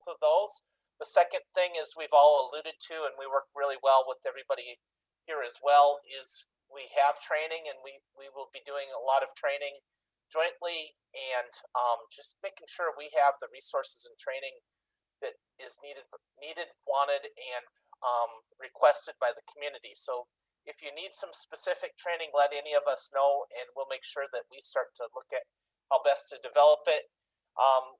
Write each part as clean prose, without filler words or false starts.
of those. The second thing is we've all alluded to, and we work really well with everybody here as well, is we have training, and we will be doing a lot of training jointly, and just making sure we have the resources and training that is needed, wanted, and requested by the community. So if you need some specific training, let any of us know, and we'll make sure that we start to look at how best to develop it.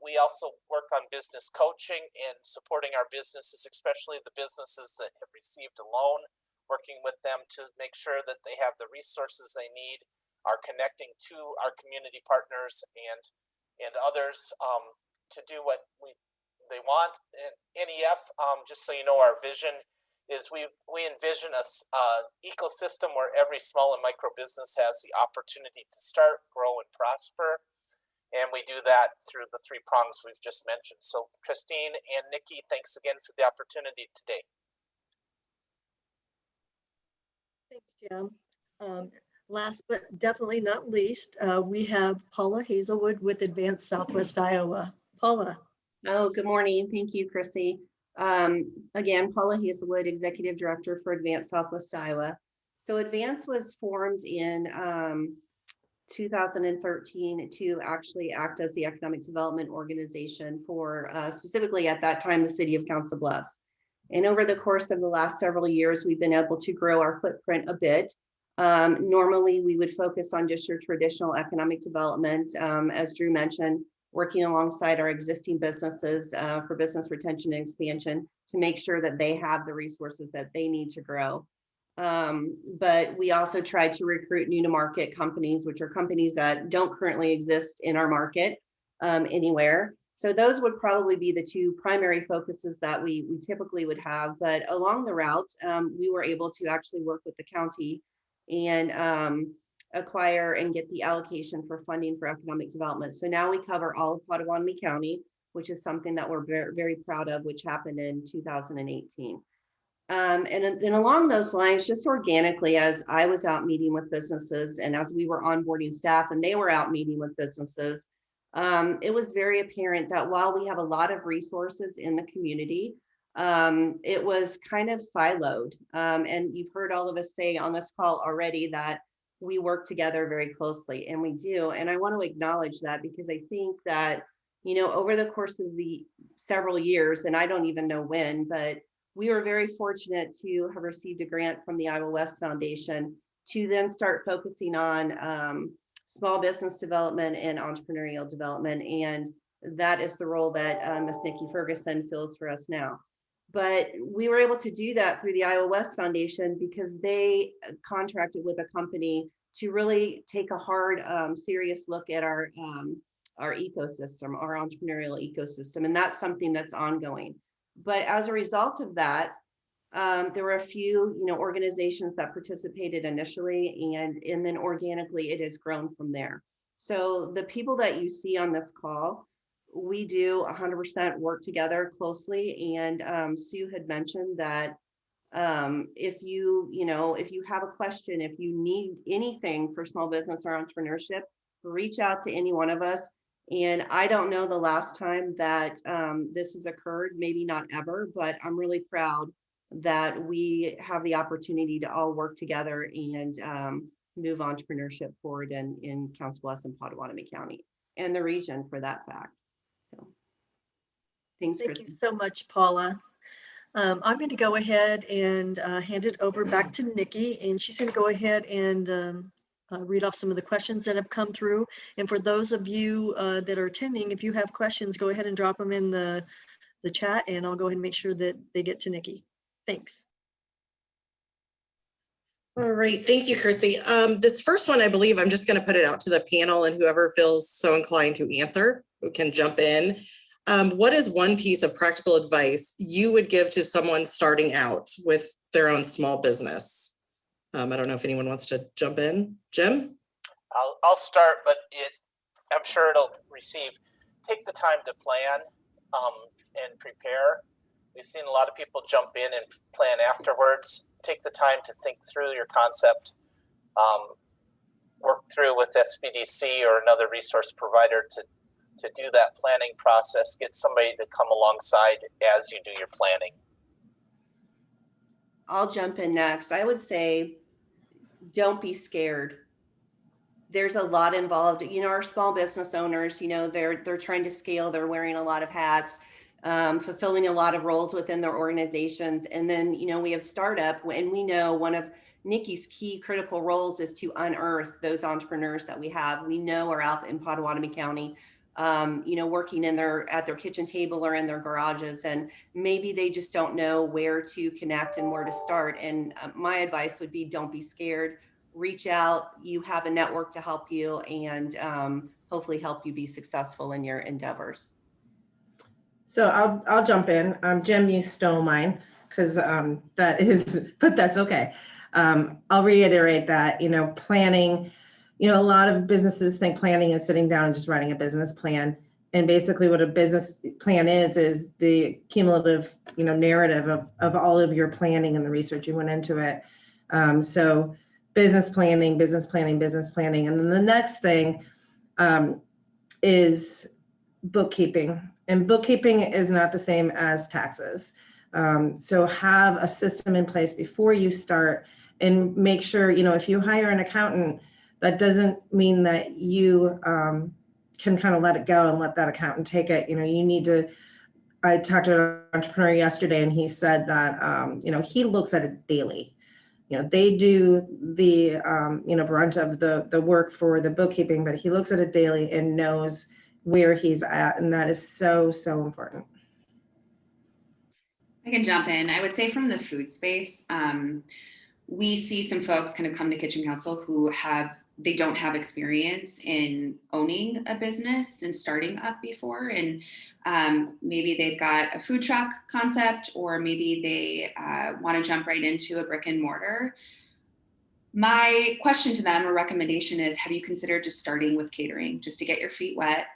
We also work on business coaching and supporting our businesses, especially the businesses that have received a loan, working with them to make sure that they have the resources they need, are connecting to our community partners and others to do what they want. And NEF, just so you know, our vision is we envision a ecosystem where every small and micro business has the opportunity to start, grow, and prosper. And we do that through the 3 prongs we've just mentioned. So Christine and Nikki, thanks again for the opportunity today. Thanks, Jim. Last but definitely not least, we have Paula Hazelwood with Advanced Southwest Iowa. Paula. Oh, good morning. Thank you, Chrissy. Again, Paula Hazelwood, Executive Director for Advanced Southwest Iowa. So Advance was formed in 2013 to actually act as the economic development organization for specifically at that time the city of Council Bluffs. And over the course of the last several years, we've been able to grow our footprint a bit. Normally, we would focus on just your traditional economic development, as Drew mentioned, working alongside our existing businesses for business retention and expansion to make sure that they have the resources that they need to grow. But we also try to recruit new to market companies, which are companies that don't currently exist in our market anywhere. So those would probably be the 2 primary focuses that we typically would have. But along the route, we were able to actually work with the county and acquire and get the allocation for funding for economic development. So now we cover all of Potawatomi County, which is something that we're very, very proud of, which happened in 2018. And then along those lines, just organically, as I was out meeting with businesses and as we were onboarding staff and they were out meeting with businesses, it was very apparent that while we have a lot of resources in the community, it was kind of siloed. And you've heard all of us say on this call already that we work together very closely, and we do. And I want to acknowledge that because I think that, you know, over the course of the several years, and I don't even know when, but we were very fortunate to have received a grant from the Iowa West Foundation to then start focusing on small business development and entrepreneurial development. And that is the role that Ms. Nikki Ferguson fills for us now. But we were able to do that through the Iowa West Foundation because they contracted with a company to really take a hard, serious look at our ecosystem, our entrepreneurial ecosystem. And that's something that's ongoing. But as a result of that, there were a few, organizations that participated initially, and then organically it has grown from there. So the people that you see on this call, we do 100% work together closely. And Sue had mentioned that if you have a question, if you need anything for small business or entrepreneurship, reach out to any one of us. And I don't know the last time that this has occurred, maybe not ever, but I'm really proud that we have the opportunity to all work together and move entrepreneurship forward in Council Bluffs and Potawatomi County and the region for that fact. So thanks. Thank you so much, Paula. I'm going to go ahead and hand it over back to Nikki, and she's going to go ahead and read off some of the questions that have come through. And for those of you that are attending, if you have questions, go ahead and drop them in the chat, and I'll go ahead and make sure that they get to Nikki. Thanks. All right, thank you, Chrissy. This first one, I believe I'm just going to put it out to the panel, and whoever feels so inclined to answer who can jump in. What is one piece of practical advice you would give to someone starting out with their own small business? I don't know if anyone wants to jump in. Jim? I'll start, but I'm sure it'll receive. Take the time to plan and prepare. We've seen a lot of people jump in and plan afterwards. Take the time to think through your concept, work through with SBDC or another resource provider to to do that planning process. Get somebody to come alongside as you do your planning. I'll jump in next. I would say, don't be scared. There's a lot involved. You know, our small business owners, you know, they're trying to scale. They're wearing a lot of hats, fulfilling a lot of roles within their organizations. And then, you know, we have startup, and we know one of Nikki's key critical roles is to unearth those entrepreneurs that we have. We know are out in Potawatomi County, you know, working at their kitchen table or in their garages, and maybe they just don't know where to connect and where to start. And my advice would be, don't be scared. Reach out. You have a network to help you, and hopefully help you be successful in your endeavors. So I'll jump in. Jim, you stole mine because that is, but that's okay. I'll reiterate that, you know, planning, you know, a lot of businesses think planning is sitting down and just writing a business plan. And basically what a business plan is the cumulative, you know, narrative of all of your planning and the research you went into it. So business planning. And then the next thing is bookkeeping. And bookkeeping is not the same as taxes. So have a system in place before you start, and make sure, you know, if you hire an accountant, that doesn't mean that you can kind of let it go and let that accountant take it. You know, you need to, I talked to an entrepreneur yesterday, and he said that, you know, he looks at it daily. You know, they do the, you know, brunt of the work for the bookkeeping, but he looks at it daily and knows where he's at. And that is so, so important. I can jump in. I would say from the food space, we see some folks kind of come to Kitchen Council who they don't have experience in owning a business and starting up before. And maybe they've got a food truck concept, or maybe they want to jump right into a brick and mortar. My question to them, or recommendation, is, have you considered just starting with catering, just to get your feet wet,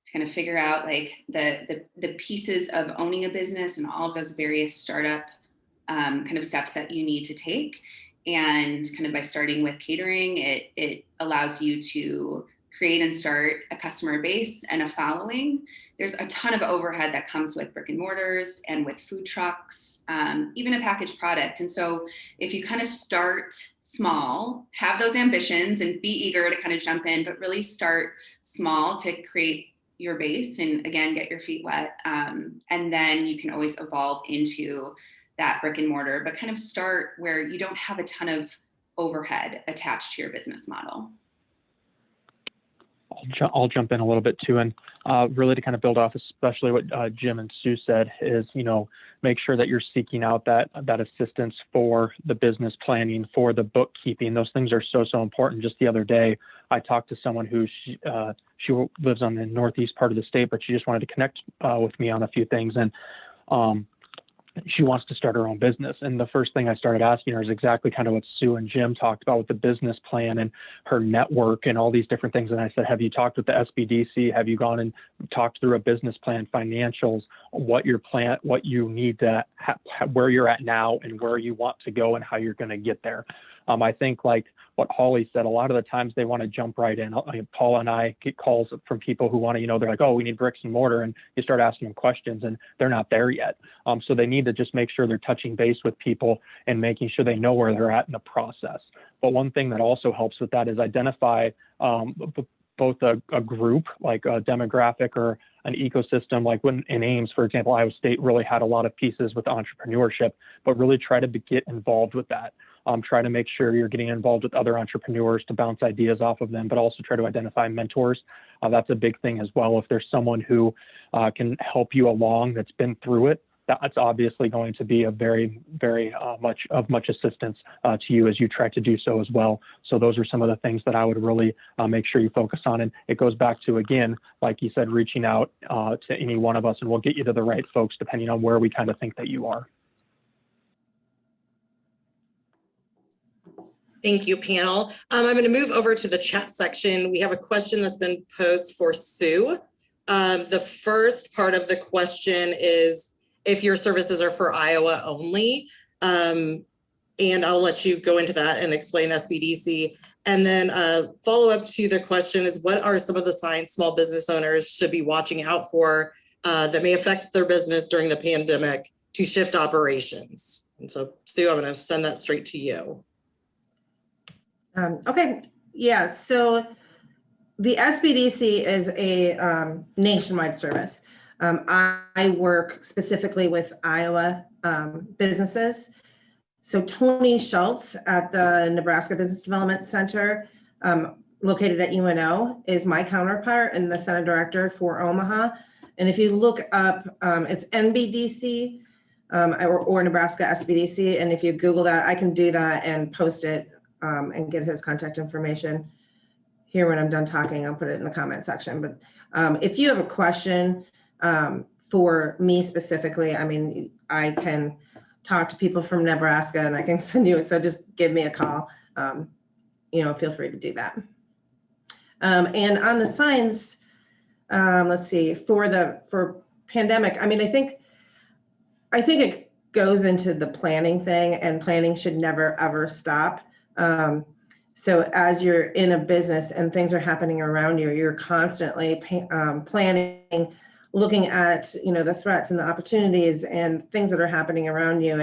to kind of figure out like the pieces of owning a business and all of those various startup kind of steps that you need to take. And kind of by starting with catering, it allows you to create and start a customer base and a following. There's a ton of overhead that comes with brick and mortars and with food trucks, even a packaged product. And so if you kind of start small, have those ambitions and be eager to kind of jump in, but really start small to create your base and, again, get your feet wet. And then you can always evolve into that brick and mortar, but kind of start where you don't have a ton of overhead attached to your business model. I'll jump in a little bit too, and really to kind of build off, especially what Jim and Sue said, is, you know, make sure that you're seeking out that assistance for the business planning, for the bookkeeping. Those things are so important. Just the other day, I talked to someone who she lives on the northeast part of the state, but she just wanted to connect with me on a few things, and she wants to start her own business. And the first thing I started asking her is exactly kind of what Sue and Jim talked about with the business plan and her network and all these different things. And I said, have you talked with the SBDC? Have you gone and talked through a business plan, financials, what your plan, what you need to, where you're at now and where you want to go and how you're going to get there? I think, like what Holly said, a lot of the times they want to jump right in. Paul and I get calls from people who want to, you know, they're like, oh, we need bricks and mortar. And you start asking them questions and they're not there yet. So they need to just make sure they're touching base with people and making sure they know where they're at in the process. But one thing that also helps with that is identify both a group, like a demographic or an ecosystem. Like when in Ames, for example, Iowa State really had a lot of pieces with entrepreneurship, but really try to get involved with that. Try to make sure you're getting involved with other entrepreneurs to bounce ideas off of them, but also try to identify mentors. That's a big thing as well. If there's someone who can help you along that's been through it, that's obviously going to be a very much assistance to you as you try to do so as well. So those are some of the things that I would really make sure you focus on. And it goes back to, again, like you said, reaching out to any one of us, and we'll get you to the right folks depending on where we kind of think that you are. Thank you, panel. I'm going to move over to the chat section. We have a question that's been posed for Sue. The first part of the question is if your services are for Iowa only, and I'll let you go into that and explain SBDC. And then follow up to the question is, what are some of the signs small business owners should be watching out for that may affect their business during the pandemic to shift operations? And so, Sue, I'm going to send that straight to you. Okay, yeah, so the SBDC is a nationwide service. I work specifically with Iowa businesses. So Tony Schultz at the Nebraska Business Development Center, located at UNO, is my counterpart and the Center Director for Omaha. And if you look up, it's NBDC or Nebraska SBDC. And if you Google that, I can do that and post it and get his contact information here when I'm done talking. I'll put it in the comment section. But if you have a question for me specifically, I mean, I can talk to people from Nebraska and I can send you, so just give me a call. Feel free to do that. And on the signs, let's see, for pandemic, I mean, I think it goes into the planning thing, and planning should never, ever stop. So as you're in a business and things are happening around you, you're constantly planning, looking at, the threats and the opportunities and things that are happening around you,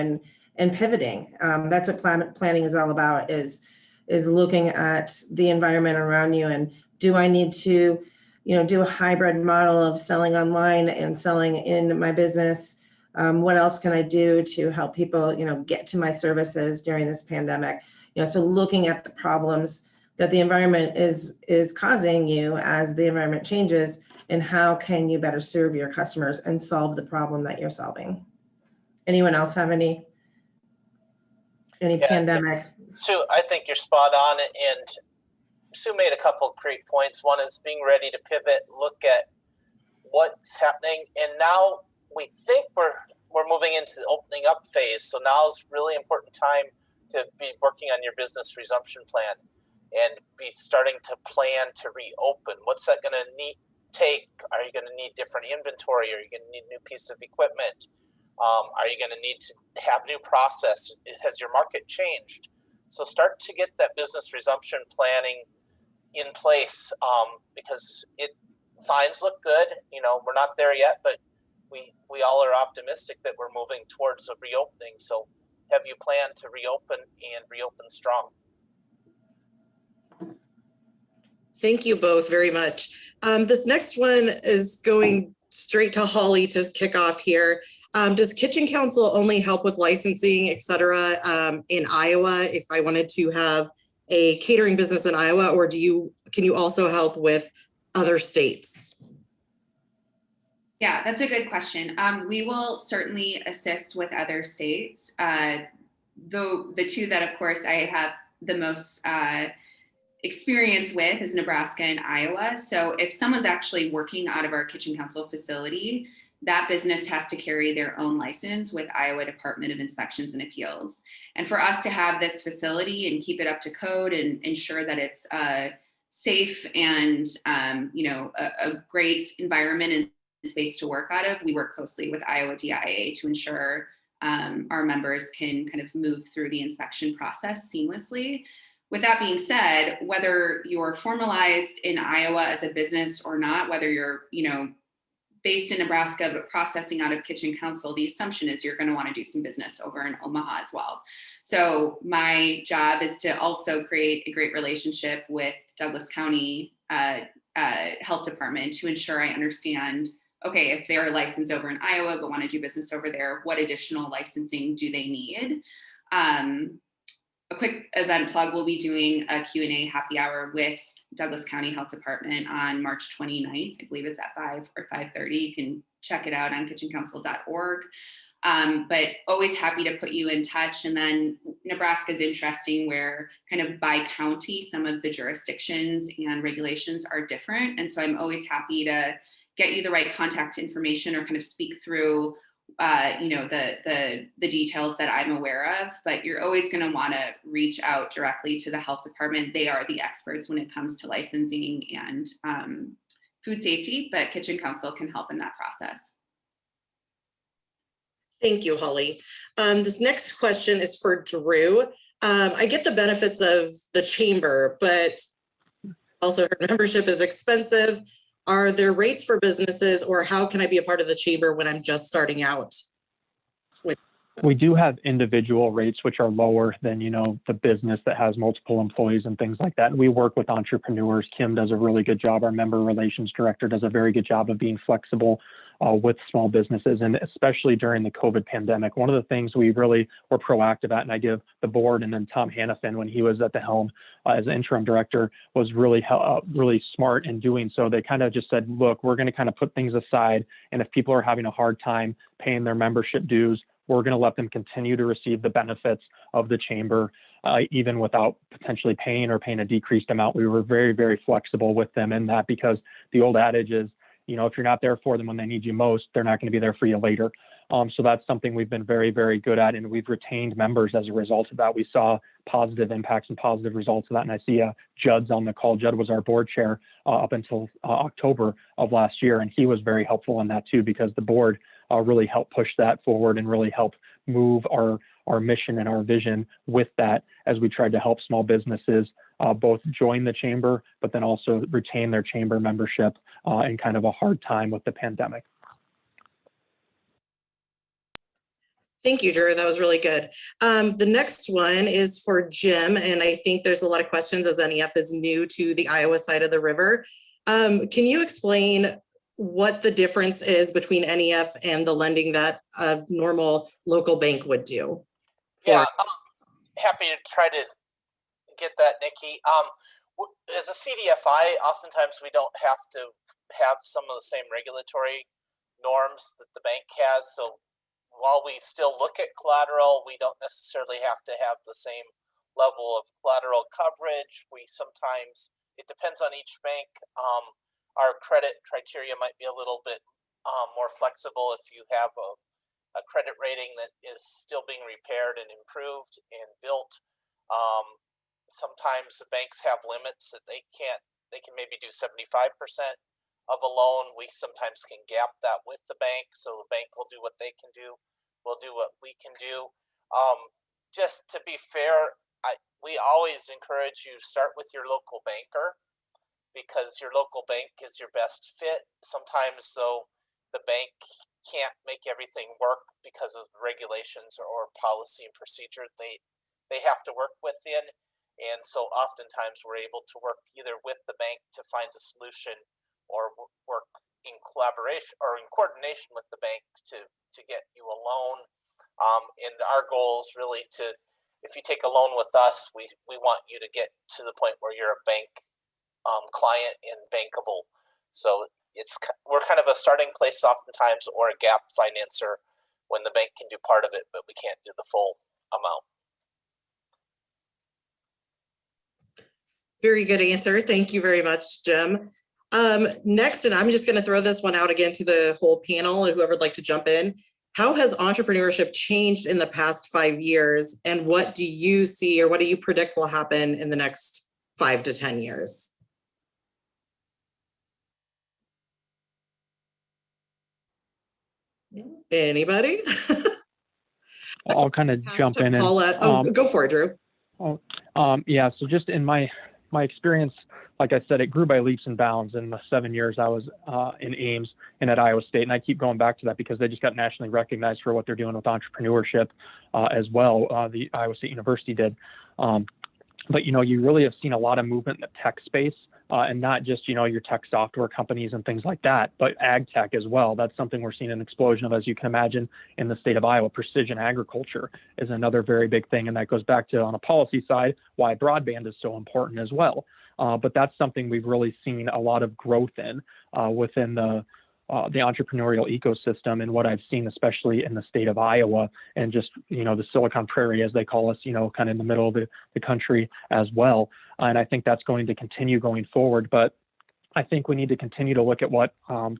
and pivoting. That's what planning is all about, is looking at the environment around you. And do I need to, do a hybrid model of selling online and selling in my business? What else can I do to help people, get to my services during this pandemic? So looking at the problems that the environment is causing you as the environment changes, and how can you better serve your customers and solve the problem that you're solving? Anyone else have any pandemic? Sue, I think you're spot on, and Sue made a couple of great points. One is being ready to pivot, look at what's happening, and now we think we're moving into the opening up phase. So now is really important time to be working on your business resumption plan and be starting to plan to reopen. What's that going to take? Are you going to need different inventory? Are you going to need new piece of equipment? Are you going to need to have new process? Has your market changed? So start to get that business resumption planning in place, because signs look good. We're not there yet, but we all are optimistic that we're moving towards a reopening. So have you planned to reopen and reopen strong? Thank you both very much. This next one is going straight to Holly to kick off here. Does Kitchen Council only help with licensing, et cetera, in Iowa if I wanted to have a catering business in Iowa, or can you also help with other states? Yeah, that's a good question. We will certainly assist with other states. The two that, of course, I have the most experience with is Nebraska and Iowa. So if someone's actually working out of our Kitchen Council facility, that business has to carry their own license with Iowa Department of Inspections and Appeals. And for us to have this facility and keep it up to code and ensure that it's safe and a great environment and space to work out of, we work closely with Iowa DIA to ensure our members can kind of move through the inspection process seamlessly. With that being said, whether you're formalized in Iowa as a business or not, whether you're based in Nebraska but processing out of Kitchen Council, the assumption is you're going to want to do some business over in Omaha as well. So my job is to also create a great relationship with Douglas County Health Department to ensure I understand, okay, if they're licensed over in Iowa but want to do business over there, what additional licensing do they need? A quick event plug, we'll be doing a Q&A happy hour with Douglas County Health Department on March 29th. I believe it's at 5 or 5:30. You can check it out on kitchencouncil.org. But always happy to put you in touch. And then Nebraska is interesting, where kind of by county, some of the jurisdictions and regulations are different. And so I'm always happy to get you the right contact information or kind of speak through the details that I'm aware of, but you're always going to want to reach out directly to the health department. They are the experts when it comes to licensing and food safety, but Kitchen Council can help in that process. Thank you, Holly. This next question is for Drew. I get the benefits of the chamber, but also her membership is expensive. Are there rates for businesses, or how can I be a part of the chamber when I'm just starting out? We do have individual rates, which are lower than, the business that has multiple employees and things like that. And we work with entrepreneurs. Kim does a really good job. Our member relations director does a very good job of being flexible with small businesses, and especially during the COVID pandemic. One of the things we really were proactive at, and I give the board and then Tom Hannafin, when he was at the helm as interim director, was really smart in doing so. They kind of just said, look, we're going to kind of put things aside, and if people are having a hard time paying their membership dues, we're going to let them continue to receive the benefits of the chamber, even without potentially paying a decreased amount. We were very, very flexible with them in that, because the old adage is, if you're not there for them when they need you most, they're not going to be there for you later. So that's something we've been very, very good at, and we've retained members as a result of that. We saw positive impacts and positive results of that. And I see Judd's on the call. Judd was our board chair up until October of last year, and he was very helpful in that too, because the board really helped push that forward and really help move our mission and our vision with that, as we tried to help small businesses both join the chamber, but then also retain their chamber membership in kind of a hard time with the pandemic. Thank you, Drew. That was really good. The next one is for Jim, and I think there's a lot of questions as NEF is new to the Iowa side of the river. Can you explain what the difference is between NEF and the lending that a normal local bank would do? Yeah, I'm happy to try to get that, Nikki. As a CDFI, oftentimes we don't have to have some of the same regulatory norms that the bank has. So while we still look at collateral, we don't necessarily have to have the same level of collateral coverage. We sometimes, it depends on each bank. Our credit criteria might be a little bit more flexible if you have a credit rating that is still being repaired and improved and built. Sometimes the banks have limits that they can maybe do 75% of a loan. We sometimes can gap that with the bank, so the bank will do what they can do. We'll do what we can do. Just to be fair, we always encourage you to start with your local banker, because your local bank is your best fit. Sometimes, though, the bank can't make everything work because of regulations or policy and procedure they have to work within. And so oftentimes we're able to work either with the bank to find a solution, or work in collaboration or in coordination with the bank to get you a loan. And our goal is really to, if you take a loan with us, we want you to get to the point where you're a bank client and bankable. So we're kind of a starting place oftentimes, or a gap financer when the bank can do part of it, but we can't do the full amount. Very good answer. Thank you very much, Jim. Next, and I'm just going to throw this one out again to the whole panel and whoever would like to jump in. How has entrepreneurship changed in the past 5 years, and what do you see, or what do you predict will happen in the next 5 to 10 years? Anybody? I'll kind of jump in. And go for it, Drew. Yeah, so just in my experience, like I said, it grew by leaps and bounds in the 7 years I was in Ames and at Iowa State. And I keep going back to that because they just got nationally recognized for what they're doing with entrepreneurship as well. The Iowa State University did. But, you really have seen a lot of movement in the tech space, and not just, your tech software companies and things like that, but ag tech as well. That's something we're seeing an explosion of, as you can imagine, in the state of Iowa. Precision agriculture is another very big thing. And that goes back to, on a policy side, why broadband is so important as well. But that's something we've really seen a lot of growth in within the entrepreneurial ecosystem, and what I've seen, especially in the state of Iowa and just, the Silicon Prairie, as they call us, kind of in the middle of the country as well. And I think that's going to continue going forward. But I think we need to continue to look at what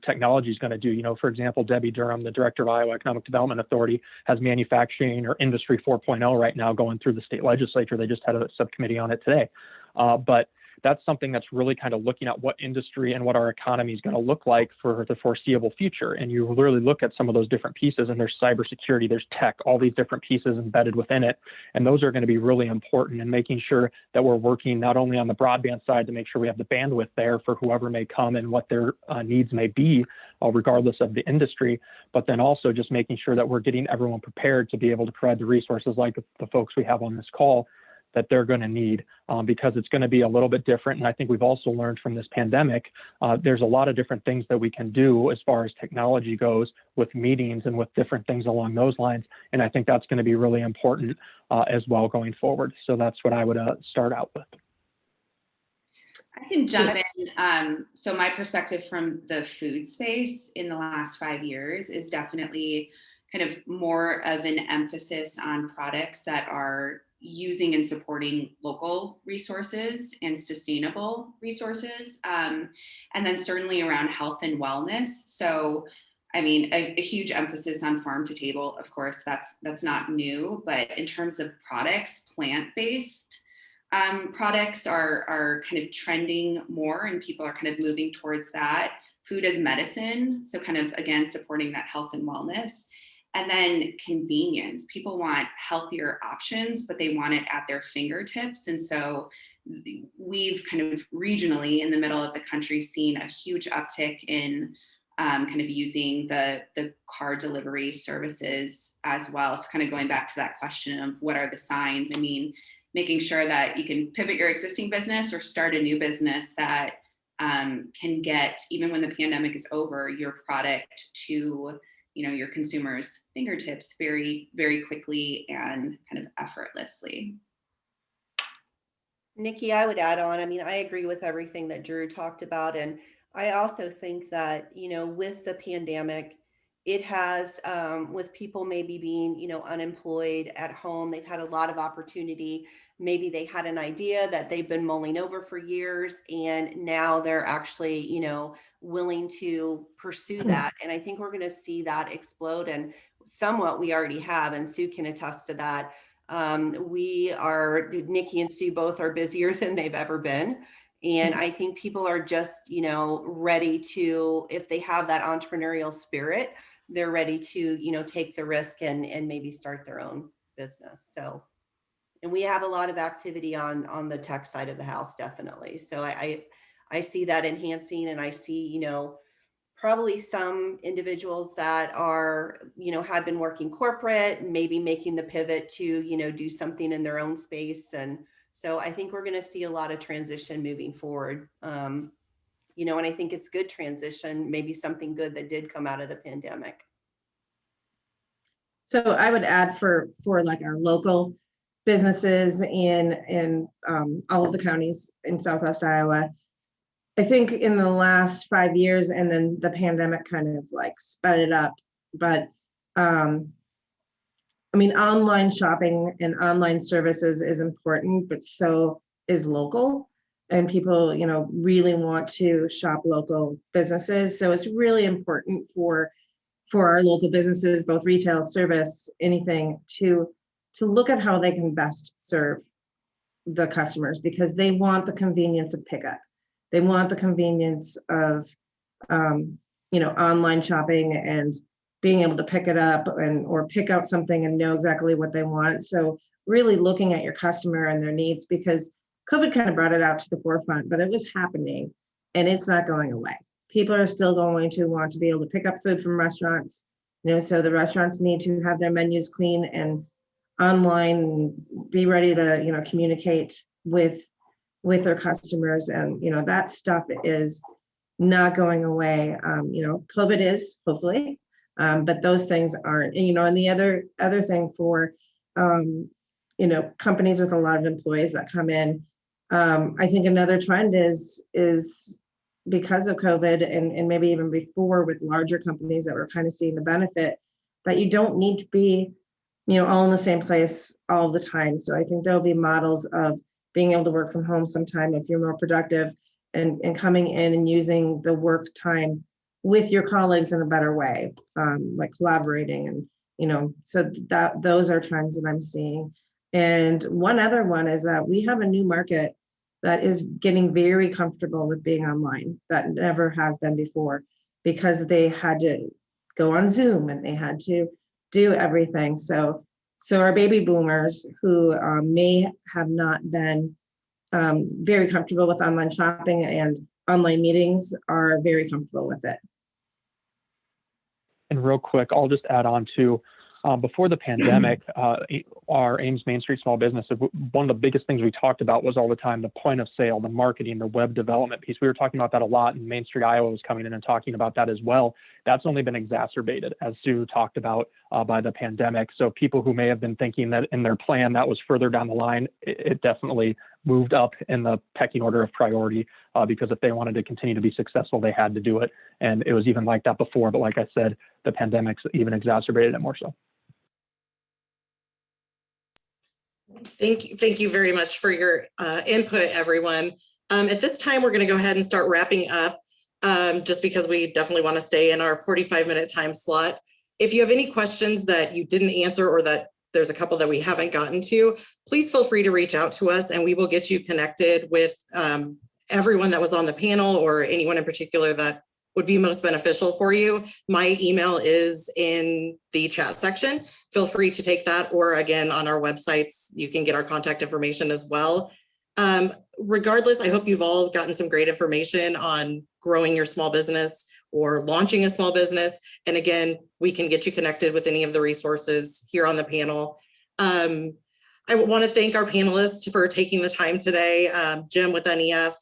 technology is going to do. For example, Debbie Durham, the director of Iowa Economic Development Authority, has manufacturing or industry 4.0 right now going through the state legislature. They just had a subcommittee on it today. But that's something that's really kind of looking at what industry and what our economy is going to look like for the foreseeable future. And you really look at some of those different pieces, and there's cybersecurity, there's tech, all these different pieces embedded within it. And those are going to be really important in making sure that we're working not only on the broadband side to make sure we have the bandwidth there for whoever may come and what their needs may be, regardless of the industry, but then also just making sure that we're getting everyone prepared to be able to provide the resources like the folks we have on this call that they're going to need, because it's going to be a little bit different. And I think we've also learned from this pandemic, there's a lot of different things that we can do as far as technology goes with meetings and with different things along those lines. And I think that's going to be really important as well going forward. So that's what I would start out with. I can jump in. So my perspective from the food space in the last 5 years is definitely kind of more of an emphasis on products that are using and supporting local resources and sustainable resources. And then certainly around health and wellness. So, I mean, a huge emphasis on farm to table, of course, that's not new, but in terms of products, plant-based products are kind of trending more, and people are kind of moving towards that. Food as medicine, so kind of, again, supporting that health and wellness. And then convenience. People want healthier options, but they want it at their fingertips. And so we've kind of regionally in the middle of the country seen a huge uptick in kind of using the car delivery services as well. So kind of going back to that question of what are the signs? I mean, making sure that you can pivot your existing business or start a new business that can get, even when the pandemic is over, your product to your consumers' fingertips very, very quickly and kind of effortlessly. Nikki, I would add on, I mean, I agree with everything that Drew talked about. And I also think that, with the pandemic, it has, with people maybe being, unemployed at home, they've had a lot of opportunity. Maybe they had an idea that they've been mulling over for years, and now they're actually, willing to pursue that. And I think we're going to see that explode, and somewhat we already have, and Sue can attest to that. Nikki and Sue both are busier than they've ever been. And I think people are just, ready to, if they have that entrepreneurial spirit, they're ready to, take the risk and maybe start their own business. So, and we have a lot of activity on the tech side of the house, definitely. So I see that enhancing, and I see, probably some individuals that are, had been working corporate, maybe making the pivot to, do something in their own space. And so I think we're going to see a lot of transition moving forward. And I think it's good transition, maybe something good that did come out of the pandemic. So I would add for like our local businesses in all of the counties in Southwest Iowa, I think in the last 5 years, and then the pandemic kind of like sped it up. But I mean, online shopping and online services is important, but so is local. And people, really want to shop local businesses. So it's really important for our local businesses, both retail, service, anything, to look at how they can best serve the customers, because they want the convenience of pickup. They want the convenience of, online shopping and being able to pick it up or pick out something and know exactly what they want. So really looking at your customer and their needs, because COVID kind of brought it out to the forefront, but it was happening and it's not going away. People are still going to want to be able to pick up food from restaurants, so the restaurants need to have their menus clean and online, and be ready to, communicate with their customers. And, that stuff is not going away. COVID is, hopefully, but those things aren't. And the other thing for, companies with a lot of employees that come in, I think another trend is because of COVID and maybe even before, with larger companies that were kind of seeing the benefit, that you don't need to be, all in the same place all the time. So I think there'll be models of being able to work from home sometime if you're more productive, and coming in and using the work time with your colleagues in a better way, like collaborating. And, so those are trends that I'm seeing. And one other one is that we have a new market that is getting very comfortable with being online. That never has been before, because they had to go on Zoom and they had to do everything. So our baby boomers who may have not been very comfortable with online shopping and online meetings are very comfortable with it. And real quick, I'll just add on to, before the pandemic, our Ames Main Street Small Business, one of the biggest things we talked about was all the time the point of sale, the marketing, the web development piece. We were talking about that a lot, and Main Street Iowa was coming in and talking about that as well. That's only been exacerbated, as Sue talked about, by the pandemic. So people who may have been thinking that in their plan that was further down the line, it definitely moved up in the pecking order of priority, because if they wanted to continue to be successful, they had to do it. And it was even like that before, but like I said, the pandemic's even exacerbated it more so. Thank you very much for your input, everyone. At this time, we're going to go ahead and start wrapping up, just because we definitely want to stay in our 45-minute time slot. If you have any questions that you didn't answer, or that there's a couple that we haven't gotten to, please feel free to reach out to us and we will get you connected with everyone that was on the panel, or anyone in particular that would be most beneficial for you. My email is in the chat section. Feel free to take that, or again, on our websites, you can get our contact information as well. Regardless, I hope you've all gotten some great information on growing your small business or launching a small business. And again, we can get you connected with any of the resources here on the panel. I want to thank our panelists for taking the time today. Jim with NEF,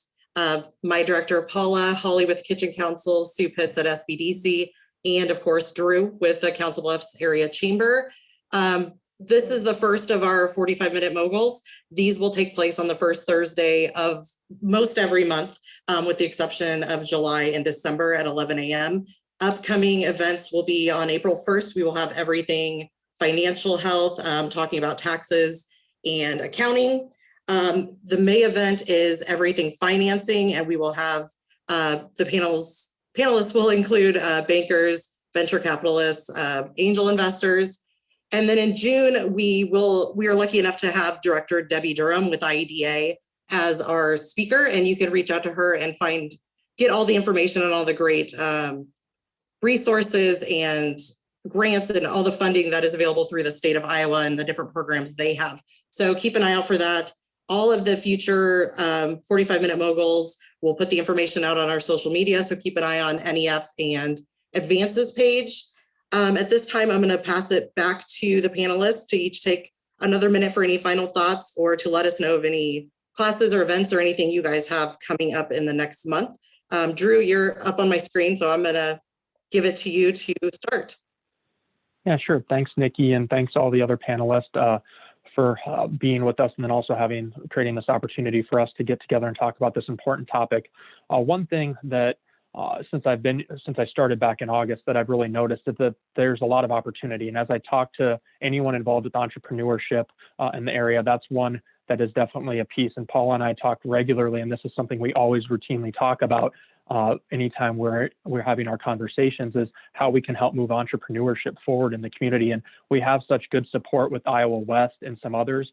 my director, Paula, Holly with Kitchen Council, Sue Pitts at SBDC, and of course, Drew with the Council Bluffs Area Chamber. This is the first of our 45-minute moguls. These will take place on the first Thursday of most every month, with the exception of July and December at 11 a.m. Upcoming events will be on April 1st. We will have everything financial health, talking about taxes and accounting. The May event is everything financing, and we will have the panelists will include bankers, venture capitalists, angel investors. And then in June, we are lucky enough to have Director Debbie Durham with IEDA as our speaker, and you can reach out to her and get all the information on all the great resources and grants and all the funding that is available through the state of Iowa and the different programs they have. So keep an eye out for that. All of the future 45-minute moguls, we'll put the information out on our social media, so keep an eye on NEF and Advances page. At this time, I'm going to pass it back to the panelists to each take another minute for any final thoughts, or to let us know of any classes or events or anything you guys have coming up in the next month. Drew, you're up on my screen, so I'm going to give it to you to start. Yeah, sure. Thanks, Nikki, and thanks to all the other panelists for being with us, and then also creating this opportunity for us to get together and talk about this important topic. One thing that since I started back in August, that I've really noticed is that there's a lot of opportunity. And as I talk to anyone involved with entrepreneurship in the area, that's one that is definitely a piece. And Paula and I talk regularly, and this is something we always routinely talk about anytime we're having our conversations, is how we can help move entrepreneurship forward in the community. And we have such good support with Iowa West and some others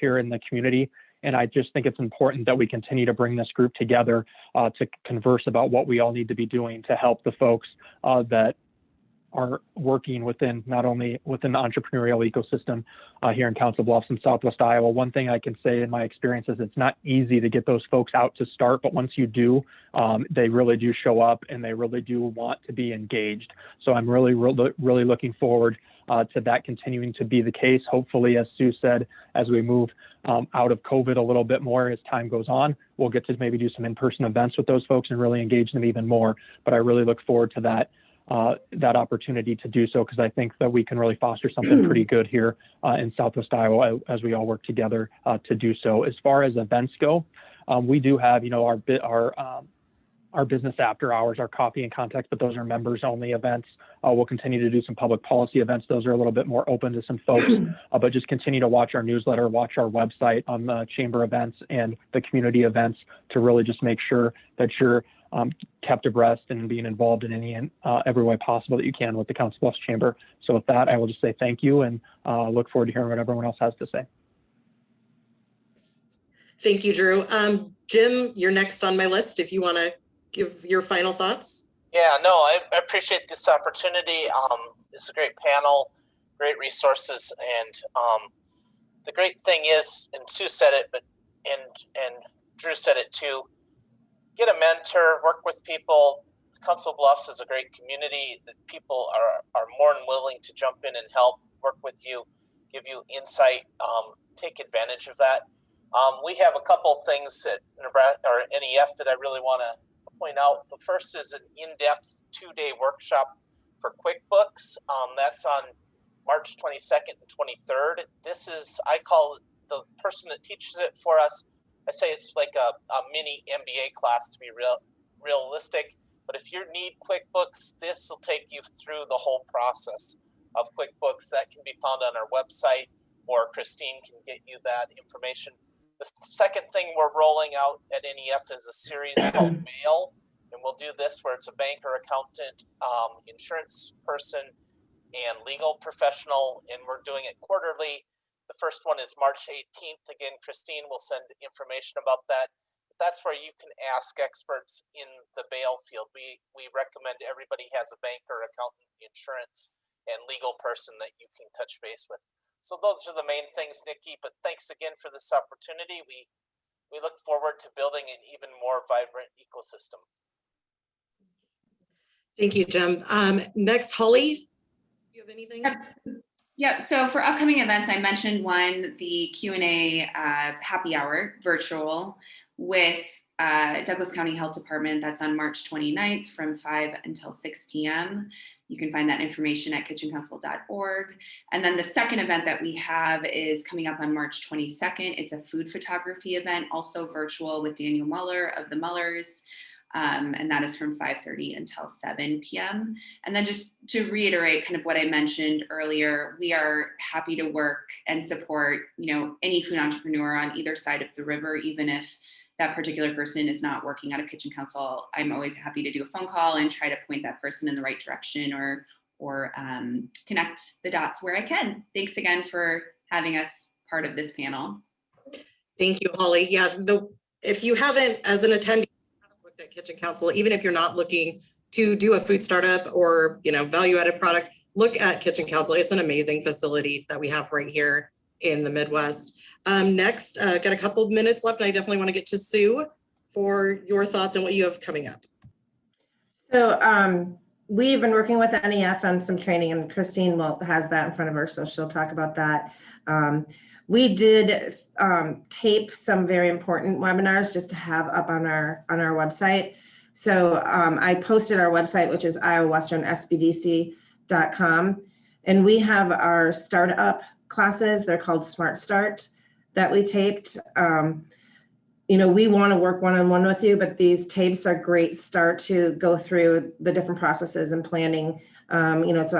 here in the community. And I just think it's important that we continue to bring this group together to converse about what we all need to be doing to help the folks that are working within, not only within the entrepreneurial ecosystem here in Council Bluffs and Southwest Iowa. One thing I can say in my experience is it's not easy to get those folks out to start, but once you do, they really do show up and they really do want to be engaged. So I'm really looking forward to that continuing to be the case. Hopefully, as Sue said, as we move out of COVID a little bit more as time goes on, we'll get to maybe do some in-person events with those folks and really engage them even more. But I really look forward to that opportunity to do so, because I think that we can really foster something pretty good here in Southwest Iowa as we all work together to do so. As far as events go, we do have, our business after hours, our coffee and context, but those are members only events. We'll continue to do some public policy events. Those are a little bit more open to some folks, but just continue to watch our newsletter, watch our website on the chamber events and the community events to really just make sure that you're kept abreast and being involved in any and every way possible that you can with the Council Bluffs Chamber. So with that, I will just say thank you and look forward to hearing what everyone else has to say. Thank you, Drew. Jim, you're next on my list if you want to give your final thoughts. Yeah, no, I appreciate this opportunity. It's a great panel, great resources, and the great thing is, and Sue said it, but and Drew said it too. Get a mentor, work with people. Council Bluffs is a great community that people are more than willing to jump in and help, work with you, give you insight. Take advantage of that. We have a couple things at Nebraska or NEF that I really want to point out. The first is an in-depth 2-day workshop for QuickBooks. That's on March 22nd and 23rd. This is, I call it, the person that teaches it for us, I say it's like a mini MBA class to be realistic. But if you need QuickBooks, this will take you through the whole process of QuickBooks. That can be found on our website, or Christine can get you that information. The second thing we're rolling out at NEF is a series called Mail, and we'll do this where it's a banker, accountant, insurance person, and legal professional, and we're doing it quarterly. The first one is March 18th. Again, Christine will send information about that. That's where you can ask experts in the bail field. We recommend everybody has a banker, accountant, insurance, and legal person that you can touch base with. So those are the main things, Nikki, but thanks again for this opportunity. We look forward to building an even more vibrant ecosystem. Thank you, Jim. Next, Holly, do you have anything? Yep. So for upcoming events, I mentioned one, the Q&A happy hour virtual with Douglas County Health Department. That's on March 29th from 5 until 6 p.m. You can find that information at kitchencouncil.org. And then the second event that we have is coming up on March 22nd. It's a food photography event, also virtual, with Daniel Muller of the Mullers. And that is from 5:30 until 7 p.m. And then just to reiterate kind of what I mentioned earlier, we are happy to work and support, any food entrepreneur on either side of the river, even if that particular person is not working at a kitchen council. I'm always happy to do a phone call and try to point that person in the right direction or connect the dots where I can. Thanks again for having us part of this panel. Thank you, Holly. Yeah, if you haven't, as an attendee, looked at Kitchen Council, even if you're not looking to do a food startup or value-added product, look at Kitchen Council. It's an amazing facility that we have right here in the Midwest. Next, got a couple of minutes left, and I definitely want to get to Sue for your thoughts on what you have coming up. So we've been working with NEF on some training, and Christine has that in front of her, so she'll talk about that. We did tape some very important webinars just to have up on our website. So I posted our website, which is iowawesternSBDC.com, and we have our startup classes. They're called Smart Start that we taped. We want to work one-on-one with you, but these tapes are a great start to go through the different processes and planning. It's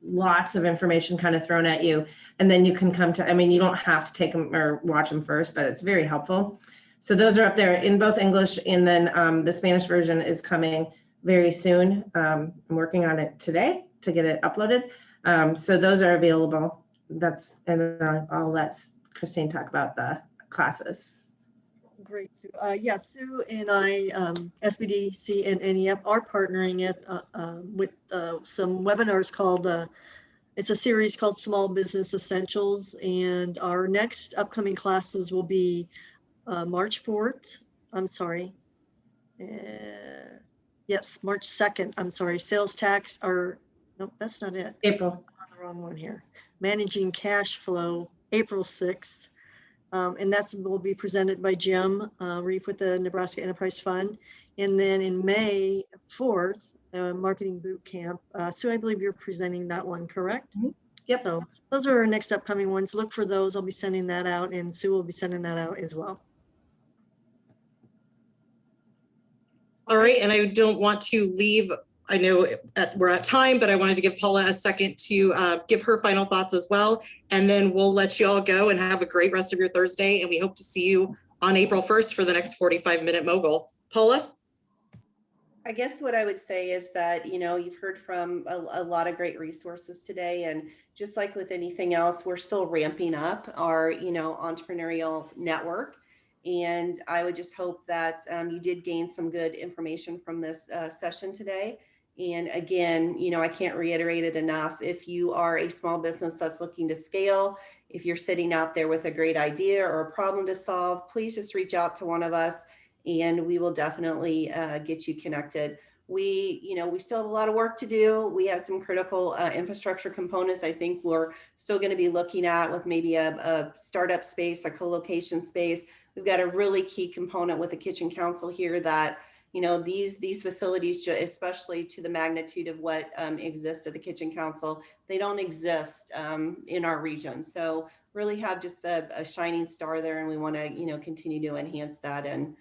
lots of information kind of thrown at you, and then you can come to, you don't have to take them or watch them first, but it's very helpful. So those are up there in both English, and then the Spanish version is coming very soon. I'm working on it today to get it uploaded. So those are available. And then I'll let Christine talk about the classes. Great, Sue. Yeah, Sue and I, SBDC and NEF are partnering it with some webinars called, it's a series called Small Business Essentials. And our next upcoming classes will be March 4th. I'm sorry. Yes, March 2nd. I'm sorry. Sales tax, or nope, that's not it. April. I'm on the wrong one here. Managing cash flow, April 6th. And will be presented by Jim Reef with the Nebraska Enterprise Fund. And then in May 4th, Marketing Boot Camp. Sue, I believe you're presenting that one, correct? Mm-hmm. Yep. So those are our next upcoming ones. Look for those. I'll be sending that out, and Sue will be sending that out as well. All right, and I don't want to leave, I know we're at time, but I wanted to give Paula a second to give her final thoughts as well. And then we'll let you all go and have a great rest of your Thursday. And we hope to see you on April 1st for the next 45-minute mogul. Paula? I guess what I would say is that, you've heard from a lot of great resources today. And just like with anything else, we're still ramping up our, entrepreneurial network. And I would just hope that you did gain some good information from this session today. And again, you know, I can't reiterate it enough. If you are a small business that's looking to scale, if you're sitting out there with a great idea or a problem to solve, please just reach out to one of us and we will definitely get you connected. We still have a lot of work to do. We have some critical infrastructure components I think we're still going to be looking at with maybe a startup space, a co-location space. We've got a really key component with the Kitchen Council here that, you know, these facilities, especially to the magnitude of what exists at the Kitchen Council, they don't exist in our region. So really have just a shining star there, and we want to, you know, continue to enhance that in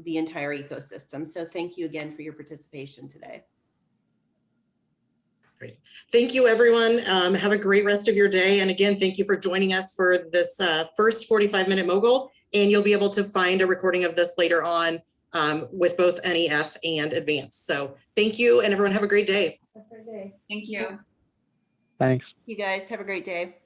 the entire ecosystem. So thank you again for your participation today. Great. Thank you, everyone. Have a great rest of your day. And again, thank you for joining us for this first 45-minute mogul. And you'll be able to find a recording of this later on with both NEF and Advanced. So thank you, and everyone have a great day. Have a great day. Thank you. Thanks. You guys have a great day.